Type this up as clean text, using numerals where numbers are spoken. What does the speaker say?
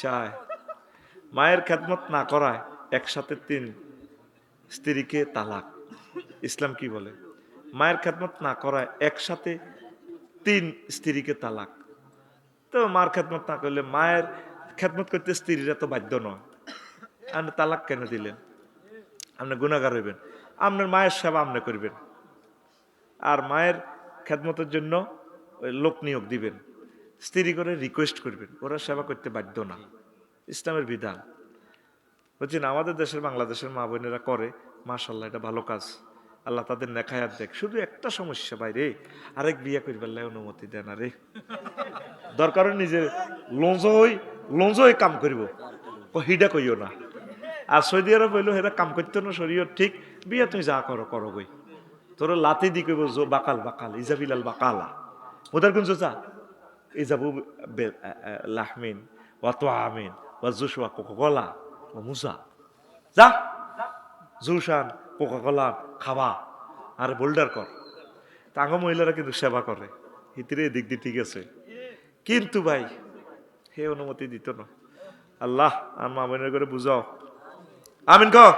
চায়। মায়ের খেদমত না করায় একসাথে 3 স্ত্রীকে তালাক। ইসলাম কি বলে? মায়ের খেদমত না করায় একসাথে 3 স্ত্রীকে তালাক। তো মার খেদমত না করলে মায়ের খেদমত করতে স্ত্রীরা তো বাধ্য নয়। আপনি তালাক কেন দিলেন? আপনি গুনাহগার হইবেন। আপনার মায়ের সেবা আপনি করবেন, আর মায়ের খেদমতের জন্য ওই লোক নিয়োগ দিবেন, স্ত্রী করে রিকোয়েস্ট করবেন, ওরা সেবা করতে বাধ্য না। ইসলামের বিধান বুঝছেন। আমাদের দেশের বাংলাদেশের মা বোনেরা করে, মাশাআল্লাহ, এটা ভালো কাজ। আল্লাহ তাদের নেখায়াত দেখ। শুধু একটা সমস্যা ভাই, আরেক বিয়ে করবার লাই অনুমতি দেন না রে। দরকার নিজে লঞ্জই কাম করিব, হিডা কইও না। আর সৌদি আরব হইলো হেরা কাম করতো না, শরীয়ত ঠিক, বিয়ে তুমি যা করো করো বই, তোর লাতি দি কইব বাকাল বাকাল ইজাবিলাল বাকালা ওদের কোন যা ইজাবু লাহমিন ওয়া তুআমিন ওয়া জুশওয়া কোকাকোলা ও মুসা, যা জুশান কোকাকোলা খাবা আর বোল্ডার কর। তাঙ্গ মহিলারা কিন্তু সেবা করে, হিতিরে এদিক দিয়ে ঠিক আছে, কিন্তু ভাই হে অনুমতি দিত না। আল্লাহ আর মা বোনের করে বুঝাও, আমিন কও।